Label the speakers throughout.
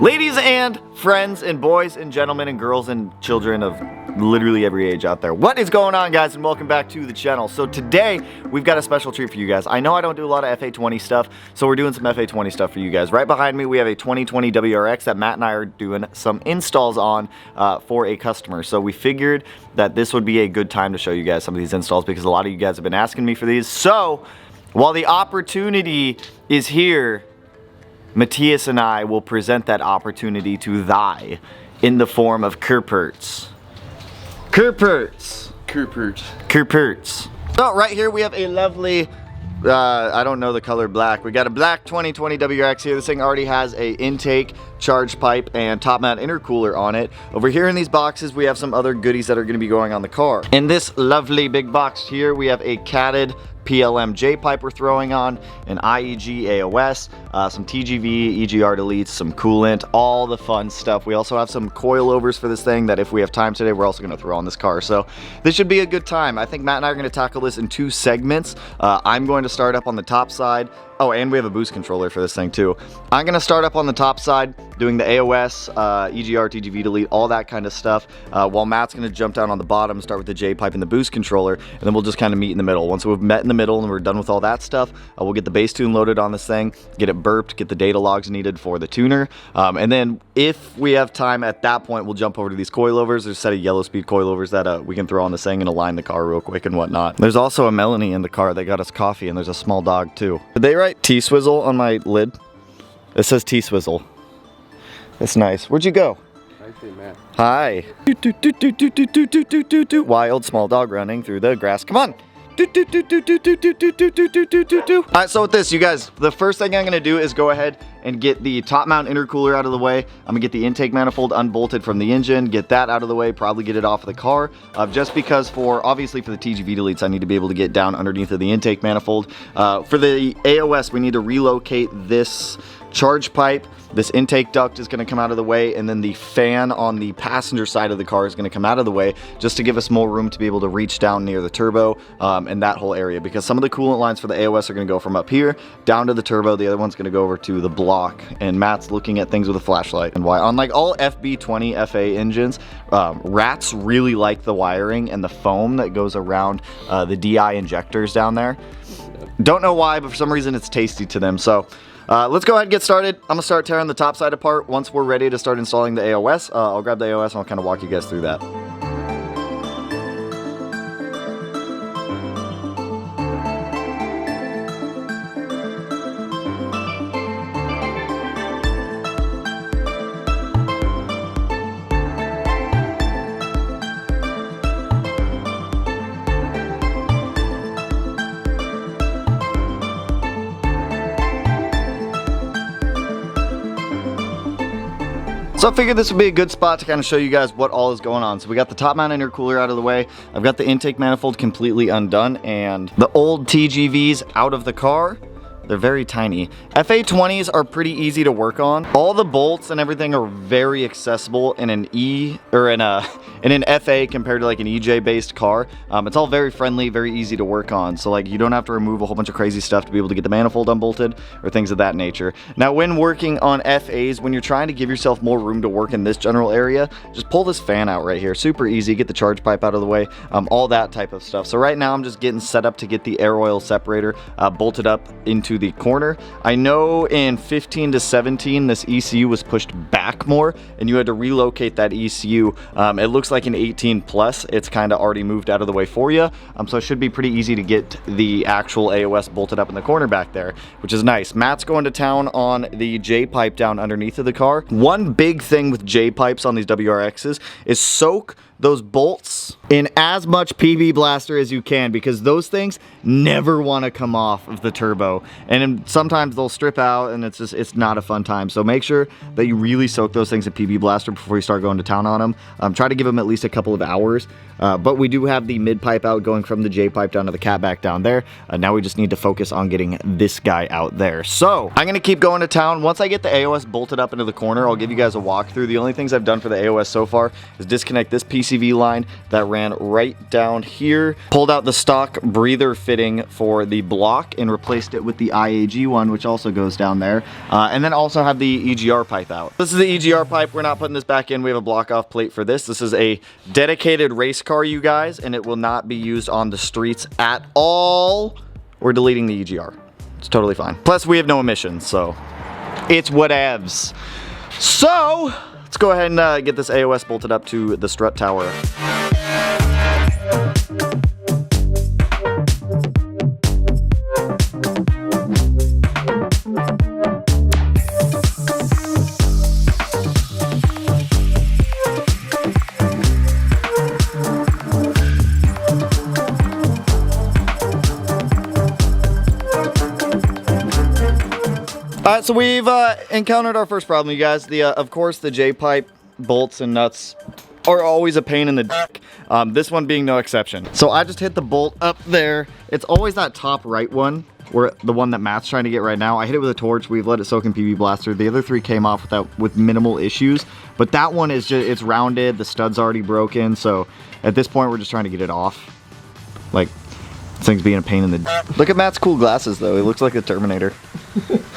Speaker 1: Ladies and friends and boys and gentlemen and girls and children of literally every age out there, what is going on, guys, and welcome back to the channel. So today we've got a special treat for you guys. I know I don't do a lot of FA20 stuff, so we're doing some FA20 stuff for you guys. Right behind me we have a 2020 WRX that Matt and I are doing some installs on for a customer. So we figured that this would be a good time to show you guys some of these installs because a lot of you guys have been asking me for these. So while the opportunity is here, Matthias and I will present that opportunity to thy in the form of Kerperts. Kerperts.
Speaker 2: Kerperts.
Speaker 1: Kerperts. So right here we have a lovely, I don't know the color black. We got a black 2020 WRX here. This thing already has a intake, charge pipe, and top mount intercooler on it. Over here in these boxes we have some other goodies that are going to be going on the car. In this lovely big box here we have a catted PLM J-pipe we're throwing on, an IEG AOS, some TGV, EGR deletes, some coolant, all the fun stuff. We also have some coilovers for this thing that if we have time today, we're also going to throw on this car. So this should be a good time. I think Matt and I are going to tackle this in two segments. I'm going to start up on the top side. Oh, and we have a boost controller for this thing too. I'm going to start up on the top side doing the AOS, EGR, TGV delete, all that kind of stuff, while Matt's going to jump down on the bottom, start with the J-pipe and the boost controller, and then we'll just kind of meet in the middle. Once we've met in the middle and we're done with all that stuff, we'll get the base tune loaded on this thing, get it burped, get the data logs needed for the tuner, and then if we have time at that point, we'll jump over to these coilovers. There's a set of yellow speed coilovers that we can throw on this thing and align the car real quick and whatnot. There's also a Melanie in the car that got us coffee, and there's a small dog too. Did they write T-Swizzle on my lid? It says T-Swizzle. That's nice. Where'd you go? Hi. Wild small dog running through the grass. Come on. Alright, so with this, you guys, the first thing I'm going to do is go ahead and get the top mount intercooler out of the way. I'm going to get the intake manifold unbolted from the engine, get that out of the way, probably get it off of the car, just because obviously for the TGV deletes, I need to be able to get down underneath of the intake manifold. For the AOS, we need to relocate this charge pipe. This intake duct is going to come out of the way, and then the fan on the passenger side of the car is going to come out of the way just to give us more room to be able to reach down near the turbo and that whole area, because some of the coolant lines for the AOS are going to go from up here down to the turbo. The other one's going to go over to the block, and Matt's looking at things with a flashlight. And why, on like all FB20 FA engines, rats really like the wiring and the foam that goes around the DI injectors down there. Don't know why, but for some reason it's tasty to them. So let's go ahead and get started. I'm gonna start tearing the top side apart. Once we're ready to start installing the AOS, I'll grab the AOS and I'll kind of walk you guys through that. So I figured this would be a good spot to kind of show you guys what all is going on. So we got the top mount intercooler out of the way. I've got the intake manifold completely undone and the old TGVs out of the car. They're very tiny. FA20s are pretty easy to work on. All the bolts and everything are very accessible in an in an FA compared to like an EJ based car. It's all very friendly, very easy to work on. So like you don't have to remove a whole bunch of crazy stuff to be able to get the manifold unbolted or things of that nature. Now when working on FAs, when you're trying to give yourself more room to work in this general area, just pull this fan out right here. Super easy. Get the charge pipe out of the way, all that type of stuff. So right now I'm just getting set up to get the air oil separator bolted up into the corner. I know in 15 to 17 this ECU was pushed back more and you had to relocate that ECU. It looks like an 18 plus. It's kind of already moved out of the way for you, so it should be pretty easy to get the actual AOS bolted up in the corner back there, which is nice. Matt's going to town on the J-pipe down underneath of the car. One big thing with J-pipes on these WRXs is soak those bolts in as much PB blaster as you can, because those things never want to come off of the turbo, and sometimes they'll strip out and it's not a fun time. So make sure that you really soak those things in PB blaster before you start going to town on them. Try to give them at least a couple of hours, but we do have the mid pipe out going from the J pipe down to the cat back down there. Now we just need to focus on getting this guy out there. So I'm gonna keep going to town. Once I get the AOS bolted up into the corner, I'll give you guys a walkthrough. The only things I've done for the AOS so far is disconnect this PC PCV line that ran right down here. Pulled out the stock breather fitting for the block and replaced it with the IAG one, which also goes down there. And then also have the EGR pipe out. This is the EGR pipe. We're not putting this back in. We have a block off plate for this. This is a dedicated race car, you guys, and it will not be used on the streets at all. We're deleting the EGR. It's totally fine. Plus, we have no emissions, so it's whatevs. So, let's go ahead and get this AOS bolted up to the strut tower. Alright, so we've encountered our first problem, you guys. Of course, the J-pipe bolts and nuts are always a pain in the dick. This one being no exception. So I just hit the bolt up there. It's always that top right one, where the one that Matt's trying to get right now. I hit it with a torch. We've let it soak in PB Blaster. The other three came off with minimal issues, but that one is just, it's rounded. The stud's already broken. So at this point, we're just trying to get it off. Like, this thing's being a pain in the dick. Look at Matt's cool glasses though. He looks like a Terminator.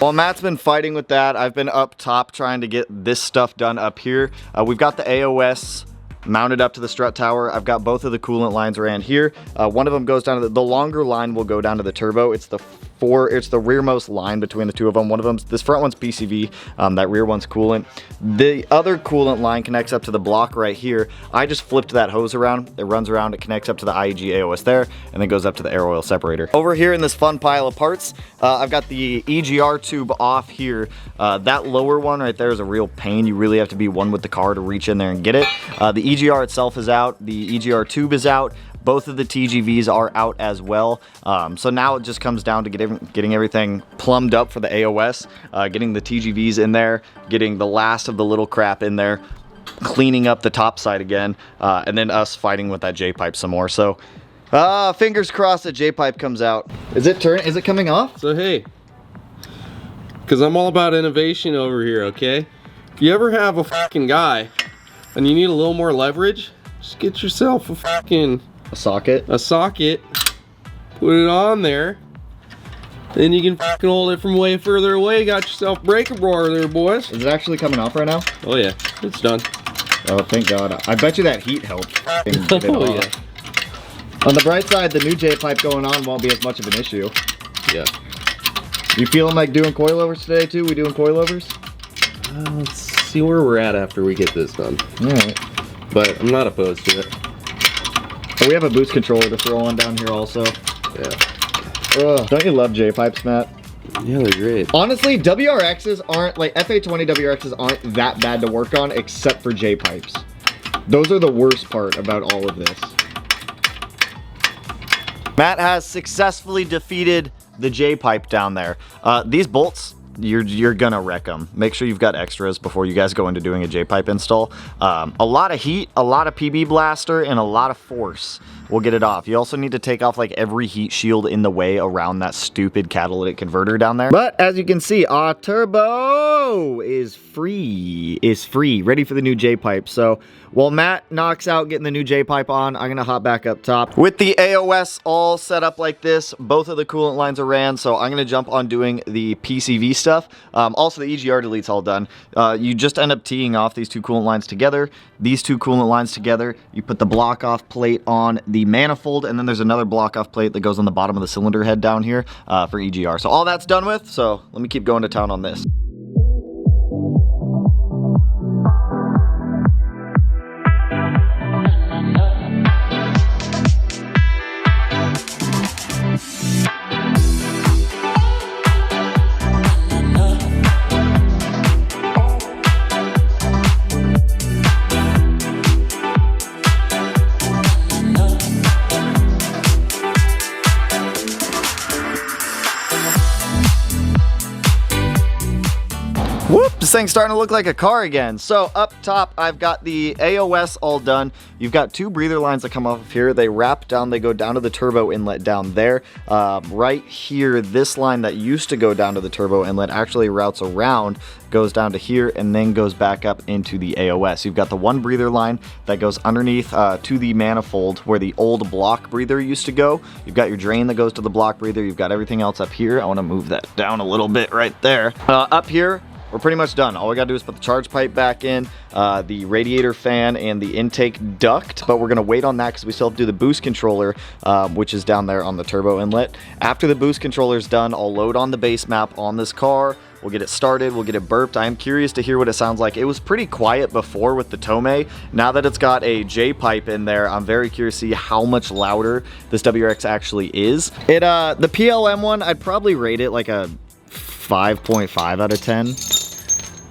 Speaker 1: While Matt's been fighting with that, I've been up top trying to get this stuff done up here. We've got the AOS mounted up to the strut tower. I've got both of the coolant lines around here. One of them goes down to the longer line will go down to the turbo. It's the rearmost line between the two of them. One of them, this front one's PCV, that rear one's coolant. The other coolant line connects up to the block right here. I just flipped that hose around. It runs around, it connects up to the IEG AOS there, and then goes up to the air oil separator. Over here in this fun pile of parts, I've got the EGR tube off here. That lower one right there is a real pain. You really have to be one with the car to reach in there and get it. The EGR itself is out. The EGR tube is out. Both of the TGVs are out as well. So now it just comes down to getting everything plumbed up for the AOS, getting the TGVs in there, getting the last of the little crap in there, cleaning up the top side again, and then us fighting with that J-pipe some more. So fingers crossed that J-pipe comes out. Is it coming off?
Speaker 2: So hey, because I'm all about innovation over here, okay? If you ever have a fucking guy and you need a little more leverage, just get yourself a fucking
Speaker 1: socket,
Speaker 2: put it on there, then you can fucking hold it from way further away. Got yourself breaker bar there, boys.
Speaker 1: Is it actually coming off right now?
Speaker 2: Oh yeah, it's done.
Speaker 1: Oh, thank God. I bet you that heat helped.
Speaker 2: Oh yeah.
Speaker 1: On the bright side, the new J-pipe going on won't be as much of an issue.
Speaker 2: Yeah.
Speaker 1: You feeling like doing coilovers today too? We doing coilovers?
Speaker 2: Let's see where we're at after we get this done.
Speaker 1: All right.
Speaker 2: But I'm not opposed to it.
Speaker 1: Oh, we have a boost controller to throw on down here also.
Speaker 2: Yeah.
Speaker 1: Ugh. Don't you love J-pipes, Matt?
Speaker 2: Yeah, they're great.
Speaker 1: Honestly, WRXs aren't, like, FA20 WRXs aren't that bad to work on except for J-pipes. Those are the worst part about all of this. Matt has successfully defeated the J-pipe down there. These bolts, you're gonna wreck them. Make sure you've got extras before you guys go into doing a J-pipe install. A lot of heat, a lot of PB Blaster, and a lot of force will get it off. You also need to take off like every heat shield in the way around that stupid catalytic converter down there. But as you can see, our turbo is free, ready for the new J-pipe. So while Matt knocks out getting the new J-pipe on, I'm gonna hop back up top. With the AOS all set up like this, both of the coolant lines are ran, so I'm gonna jump on doing the PCV stuff. Also the EGR delete's all done. You just end up teeing off these two coolant lines together, these two coolant lines together. You put the block off plate on the manifold, and then there's another block off plate that goes on the bottom of the cylinder head down here for EGR. So all that's done with, so let me keep going to town on this. thing's starting to look like a car again. So up top, I've got the AOS all done. You've got two breather lines that come off of here. They wrap down, they go down to the turbo inlet down there. Right here, this line that used to go down to the turbo inlet actually routes around, goes down to here, and then goes back up into the AOS. You've got the one breather line that goes underneath to the manifold where the old block breather used to go. You've got your drain that goes to the block breather. You've got everything else up here. I want to move that down a little bit right there. Up here, we're pretty much done. All we gotta do is put the charge pipe back in, the radiator fan, and the intake duct, but we're gonna wait on that because we still have to do the boost controller, which is down there on the turbo inlet. After the boost controller is done, I'll load on the base map on this car. We'll get it started, we'll get it burped. I am curious to hear what it sounds like. It was pretty quiet before with the Tome. Now that it's got a J-pipe in there, I'm very curious to see how much louder this WRX actually is. The PLM one, I'd probably rate it like a 5.5 out of 10.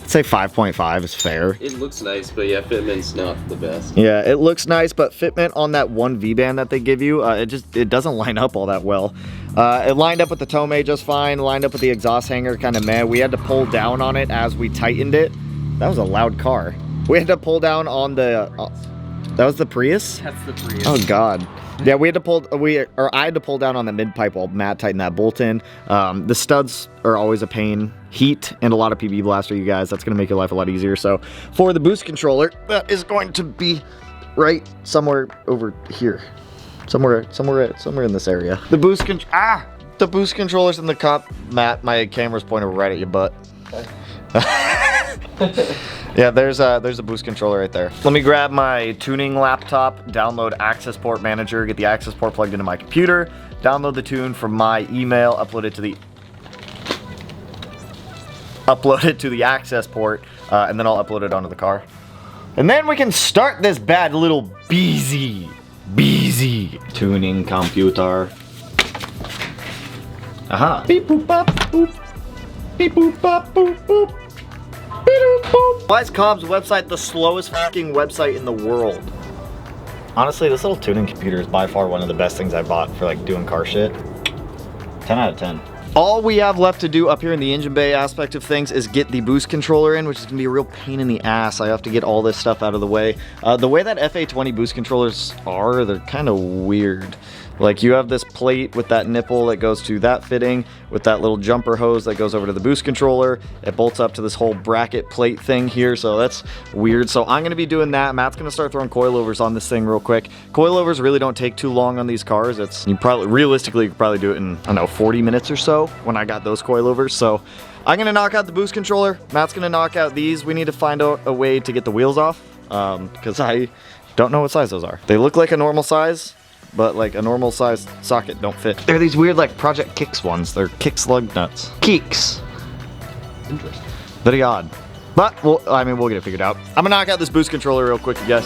Speaker 1: I'd say 5.5 is fair.
Speaker 2: It looks nice, but yeah, fitment's not the best.
Speaker 1: Yeah, it looks nice, but fitment on that one V-band that they give you, it doesn't line up all that well. It lined up with the Tome just fine, lined up with the exhaust hanger kind of meh. We had to pull down on it as we tightened it. That was a loud car. We had to pull down on the, that was the Prius?
Speaker 2: That's the Prius.
Speaker 1: Oh God. Yeah, I had to pull down on the mid pipe while Matt tightened that bolt in. The studs are always a pain. Heat and a lot of PB blaster, you guys. That's gonna make your life a lot easier. So for the boost controller, that is going to be right somewhere over here. Somewhere in this area. The boost controller's in the cup. Matt, my camera's pointed right at your butt. Okay. Yeah, there's a boost controller right there. Let me grab my tuning laptop, download Access Port Manager, get the access port plugged into my computer, download the tune from my email, upload it to the access port, and then I'll upload it onto the car. And then we can start this bad little beezy tuning computer. Aha. Beep boop bop boop. Beep boop bop boop boop. Why is Cobb's website the slowest fucking website in the world? Honestly, this little tuning computer is by far one of the best things I bought for like doing car shit. 10 out of 10. All we have left to do up here in the engine bay aspect of things is get the boost controller in, which is gonna be a real pain in the ass. I have to get all this stuff out of the way. The way that FA20 boost controllers are, they're kind of weird. Like you have this plate with that nipple that goes to that fitting, with that little jumper hose that goes over to the boost controller. It bolts up to this whole bracket plate thing here, so that's weird. So I'm gonna be doing that. Matt's gonna start throwing coilovers on this thing real quick. Coilovers really don't take too long on these cars. Realistically, you could probably do it in, I don't know, 40 minutes or so when I got those coilovers. So I'm gonna knock out the boost controller. Matt's gonna knock out these. We need to find out a way to get the wheels off, because I don't know what size those are. They look like a normal size, but like a normal size socket don't fit. They're these weird like Project Kicks ones. They're Kicks lug nuts. Kicks. Interesting. Very odd. But, we'll get it figured out. I'm gonna knock out this boost controller real quick, you guys.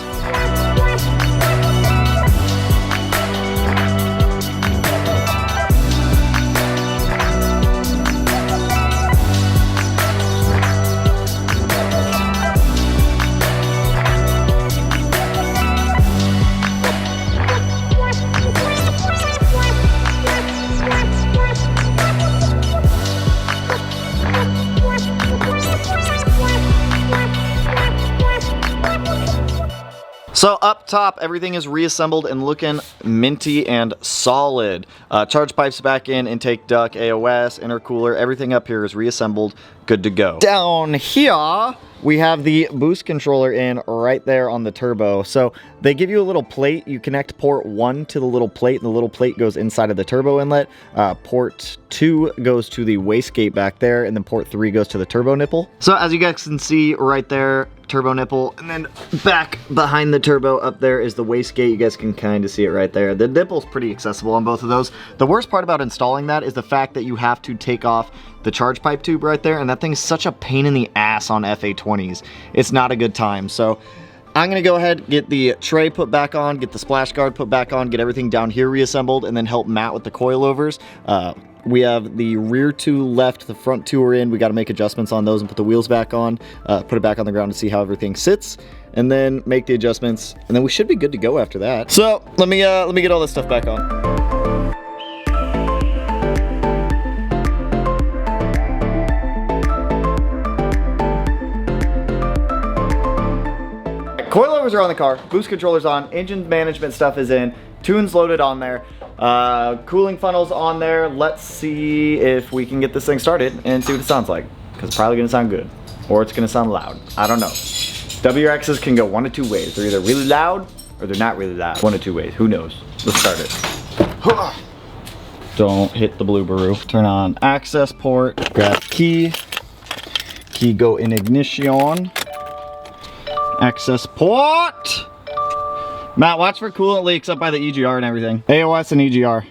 Speaker 1: So up top, everything is reassembled and looking minty and solid. Charge pipes back in, intake duct, AOS, intercooler, everything up here is reassembled, good to go. Down here, we have the boost controller in right there on the turbo. So they give you a little plate. You connect port 1 to the little plate, and the little plate goes inside of the turbo inlet. Port 2 goes to the wastegate back there, and then port 3 goes to the turbo nipple. So as you guys can see right there, turbo nipple, and then back behind the turbo up there is the wastegate. You guys can kind of see it right there. The nipple's pretty accessible on both of those. The worst part about installing that is the fact that you have to take off the charge pipe tube right there, and that thing is such a pain in the ass on FA20s. It's not a good time. So I'm gonna go ahead, get the tray put back on, get the splash guard put back on, get everything down here reassembled, and then help Matt with the coilovers. We have the rear two left, the front two are in. We got to make adjustments on those and put the wheels back on, put it back on the ground to see how everything sits, and then make the adjustments, and then we should be good to go after that. So let me get all this stuff back on. Coilovers are on the car, boost controller's on, engine management stuff is in, tunes loaded on there, cooling funnels on there. Let's see if we can get this thing started and see what it sounds like, because it's probably gonna sound good, or it's gonna sound loud. I don't know. WRXs can go one of two ways. They're either really loud or they're not really loud. One of two ways, who knows? Let's start it. Don't hit the blue baroo. Turn on access port, grab key go in ignition, access port. Matt, watch for coolant leaks up by the EGR and everything. AOS and EGR.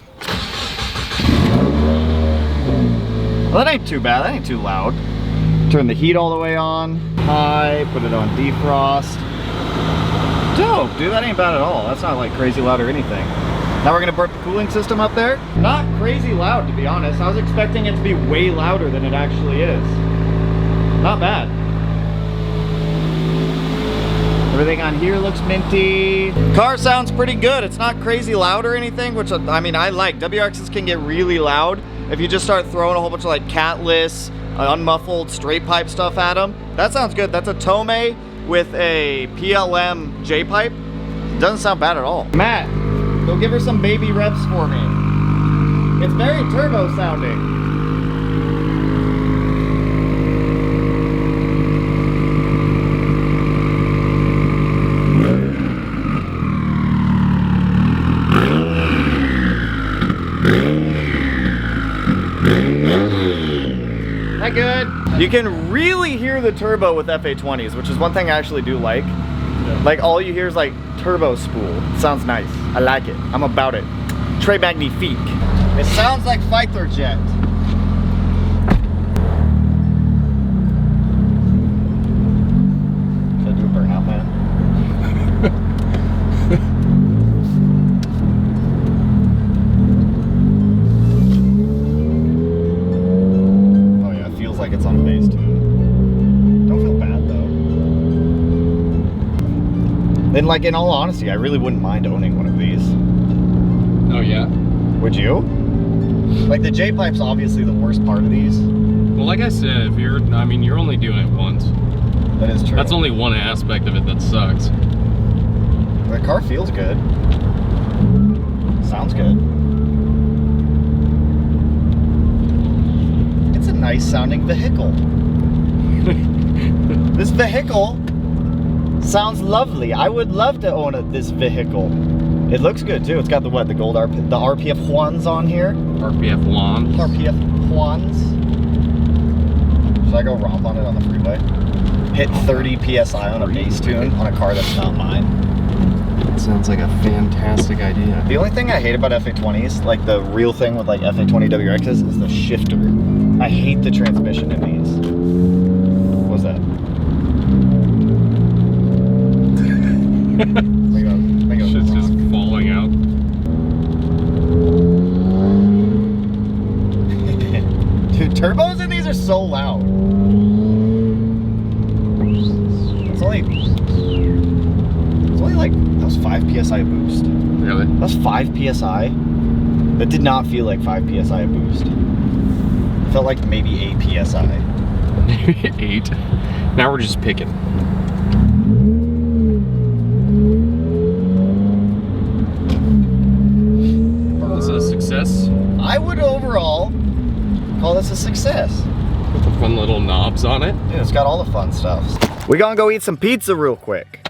Speaker 1: Well, that ain't too bad, that ain't too loud. Turn the heat all the way on, high, put it on defrost. Dope, dude, that ain't bad at all. That's not like crazy loud or anything. Now we're gonna burp the cooling system up there. Not crazy loud, to be honest. I was expecting it to be way louder than it actually is. Not bad. Everything on here looks minty. Car sounds pretty good. It's not crazy loud or anything, which I mean, I like. WRXs can get really loud if you just start throwing a whole bunch of like catless, unmuffled, straight pipe stuff at them. That sounds good. That's a Tome with a PLM J-pipe. Doesn't sound bad at all. Matt, go give her some baby reps for me. It's very turbo sounding. That good? You can really hear the turbo with FA20s, which is one thing I actually do like. Yeah. Like all you hear is like turbo spool. It sounds nice. I like it. I'm about it. Très magnifique. It sounds like fighter jet. Should I do a burnout, man? Oh yeah, it feels like it's on a base too. Don't feel bad though. And like in all honesty, I really wouldn't mind owning one of these.
Speaker 2: Oh yeah?
Speaker 1: Would you? Like the J-pipe's obviously the worst part of these.
Speaker 2: Well, like I said, if you're, I mean, you're only doing it once.
Speaker 1: That is true.
Speaker 2: That's only one aspect of it that sucks.
Speaker 1: The car feels good. Sounds good. It's a nice sounding vehicle. This vehicle sounds lovely. I would love to own this vehicle. It looks good too. It's got the what? The gold the RPF Juans on here.
Speaker 2: RPF Juans.
Speaker 1: RPF Juans. Should I go romp on it on the freeway? Hit 30 PSI on a bass tune on a car that's not mine.
Speaker 2: That sounds like a fantastic idea.
Speaker 1: The only thing I hate about FA20s, like the real thing with like FA20 WRXs, is the shifter. I hate the transmission in these. What was that?
Speaker 2: Shit's just falling out.
Speaker 1: Dude, turbos in these are so loud. It's only like, that was 5 PSI boost.
Speaker 2: Really?
Speaker 1: That was 5 PSI. That did not feel like 5 PSI a boost. It felt like maybe 8 PSI.
Speaker 2: 8. Now we're just picking. Is it a success?
Speaker 1: I would overall call this a success.
Speaker 2: With the fun little knobs on it.
Speaker 1: Yeah, it's got all the fun stuff. We're gonna go eat some pizza real quick.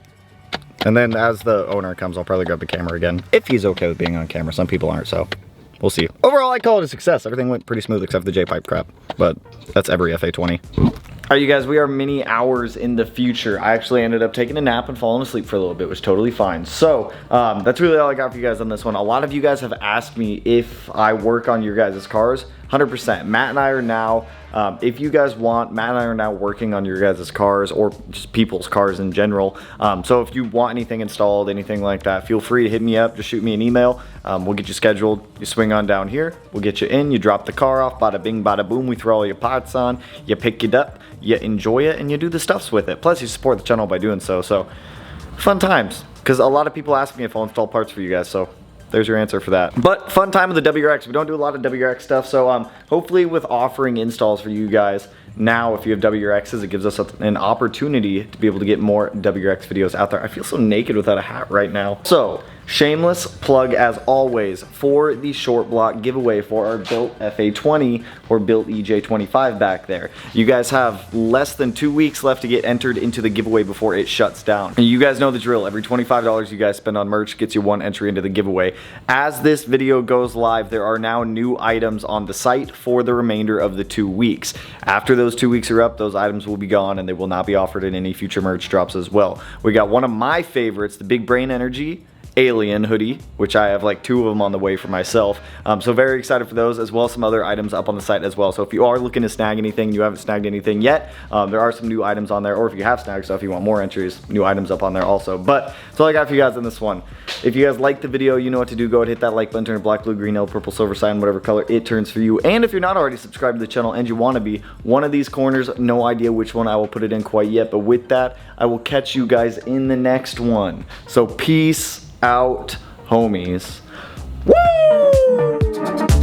Speaker 1: And then as the owner comes, I'll probably grab the camera again. If he's okay with being on camera. Some people aren't, so we'll see. Overall, I call it a success. Everything went pretty smooth except for the J-pipe crap. But that's every FA20. All right, you guys, we are many hours in the future. I actually ended up taking a nap and falling asleep for a little bit, which is totally fine. So that's really all I got for you guys on this one. A lot of you guys have asked me if I work on your guys' cars. 100%. Matt and I are now, if you guys want, Matt and I are now working on your guys' cars or just people's cars in general. So if you want anything installed, anything like that, feel free to hit me up. Just shoot me an email. We'll get you scheduled. You swing on down here. We'll get you in. You drop the car off. Bada bing, bada boom. We throw all your parts on. You pick it up. You enjoy it, and you do the stuffs with it. Plus, you support the channel by doing so. So, fun times. Because a lot of people ask me if I'll install parts for you guys. So, there's your answer for that. But fun time with the WRX. We don't do a lot of WRX stuff, so hopefully with offering installs for you guys, now if you have WRXs, it gives us an opportunity to be able to get more WRX videos out there. I feel so naked without a hat right now. So, shameless plug as always for the short block giveaway for our built FA20 or built EJ25 back there. You guys have less than 2 weeks left to get entered into the giveaway before it shuts down. And you guys know the drill. Every $25 you guys spend on merch gets you 1 entry into the giveaway. As this video goes live, there are now new items on the site for the remainder of the 2 weeks. After those 2 weeks are up, those items will be gone and they will not be offered in any future merch drops as well. We got one of my favorites, the Big Brain Energy Alien hoodie, which I have like 2 of them on the way for myself. So very excited for those, as well as some other items up on the site as well. So if you are looking to snag anything, you haven't snagged anything yet, there are some new items on there, or if you have snagged stuff, you want more entries, new items up on there also. But that's all I got for you guys in this one. If you guys like the video, you know what to do. Go ahead, hit that like button, turn it black, blue, green, yellow, purple, silver sign, whatever color it turns for you. And if you're not already subscribed to the channel and you want to be, one of these corners, no idea which one I will put it in quite yet, but with that, I will catch you guys in the next one. So peace out, homies. Woo!